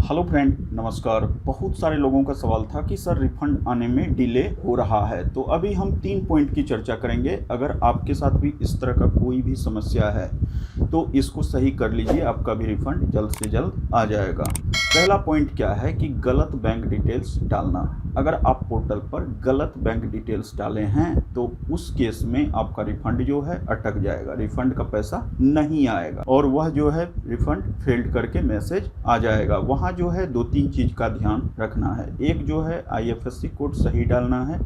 Hello friend, नमस्कार। बहुत सारे लोगों का सवाल था कि सर रिफंड आने में डिले हो रहा है। तो अभी हम 3 पॉइंट की चर्चा करेंगे। अगर आपके साथ भी इस तरह का कोई भी समस्या है तो इसको सही कर लीजिए, आपका भी रिफंड जल्द से जल्द आ जाएगा। पहला पॉइंट क्या है कि गलत बैंक डिटेल्स डालना। अगर आप पोर्टल पर गलत बैंक डिटेल्स डाले हैं तो उस केस में आपका रिफंड जो है अटक जाएगा, रिफंड का पैसा नहीं आएगा और वह जो है रिफंड फेल्ड करके मैसेज आ जाएगा। वहाँ जो है 2-3 चीज़ का ध्यान रखना है। एक जो है IFSC कोड सही डालना है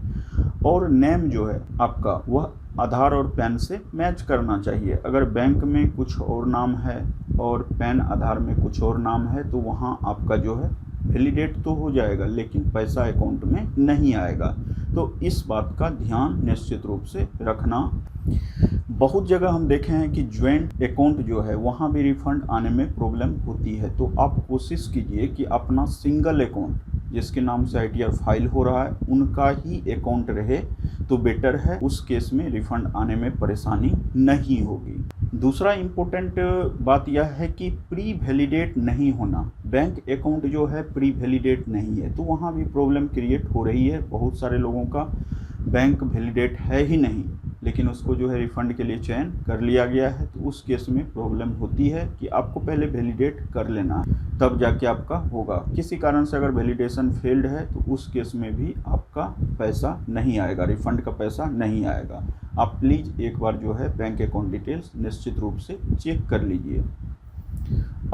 और नेम जो है आपका वह आधार और पैन से मैच करना चाहिए। अगर बैंक में कुछ और नाम है और पैन आधार में कुछ और नाम है तो वहाँ आपका जो है वैलिडेट तो हो जाएगा लेकिन पैसा अकाउंट में नहीं आएगा। तो इस बात का ध्यान निश्चित रूप से रखना। बहुत जगह हम देखे हैं कि ज्वाइंट अकाउंट जो है वहाँ भी रिफंड आने में प्रॉब्लम होती है। तो आप कोशिश कीजिए कि अपना सिंगल अकाउंट जिसके नाम से ITR फाइल हो रहा है उनका ही अकाउंट रहे तो बेटर है। उस केस में रिफंड आने में परेशानी नहीं होगी। दूसरा इम्पोर्टेंट बात यह है कि प्री वैलिडेट नहीं होना। बैंक अकाउंट जो है प्री वैलिडेट नहीं है तो वहाँ भी प्रॉब्लम क्रिएट हो रही है। बहुत सारे लोगों का बैंक वैलिडेट है ही नहीं लेकिन उसको जो है रिफ़ंड के लिए चयन कर लिया गया है। तो उस केस में प्रॉब्लम होती है कि आपको पहले वैलिडेट कर लेना है तब जाके आपका होगा। किसी कारण से अगर वैलिडेशन फेल्ड है तो उस केस में भी आपका पैसा नहीं आएगा, रिफ़ंड का पैसा नहीं आएगा। आप प्लीज़ एक बार जो है बैंक अकाउंट डिटेल्स निश्चित रूप से चेक कर लीजिए।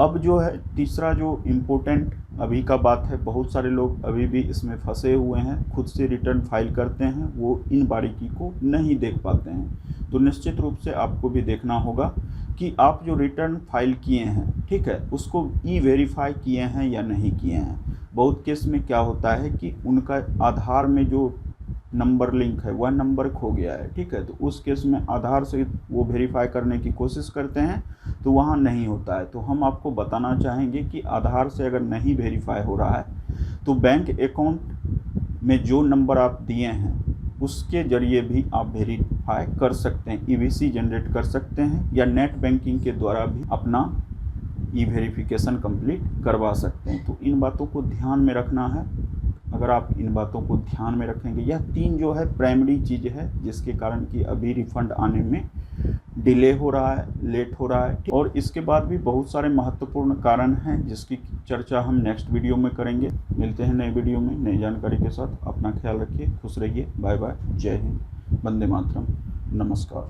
अब जो है तीसरा जो इम्पोर्टेंट अभी का बात है, बहुत सारे लोग अभी भी इसमें फंसे हुए हैं, खुद से रिटर्न फाइल करते हैं, वो इन बारीकी को नहीं देख पाते हैं। तो निश्चित रूप से आपको भी देखना होगा कि आप जो रिटर्न फाइल किए हैं, ठीक है, उसको ई-वेरीफाई किए हैं या नहीं किए हैं। बहुत केस में क्या होता है कि उनका आधार में जो नंबर लिंक है वह नंबर खो गया है, ठीक है, तो उस केस में आधार से वो वेरीफाई करने की कोशिश करते हैं तो वहाँ नहीं होता है। तो हम आपको बताना चाहेंगे कि आधार से अगर नहीं वेरीफाई हो रहा है तो बैंक अकाउंट में जो नंबर आप दिए हैं उसके ज़रिए भी आप वेरीफाई कर सकते हैं, EVC जनरेट कर सकते हैं या नेट बैंकिंग के द्वारा भी अपना ई-वेरिफिकेशन कंप्लीट करवा सकते हैं। तो इन बातों को ध्यान में रखना है। अगर आप इन बातों को ध्यान में रखेंगे, यह 3 जो है प्राइमरी चीज़ है जिसके कारण कि अभी रिफ़ंड आने में डिले हो रहा है, लेट हो रहा है। और इसके बाद भी बहुत सारे महत्वपूर्ण कारण हैं जिसकी चर्चा हम नेक्स्ट वीडियो में करेंगे। मिलते हैं नए वीडियो में नई जानकारी के साथ। अपना ख्याल रखिए, खुश रहिए। बाय बाय, जय हिंद, वंदे मातरम, नमस्कार।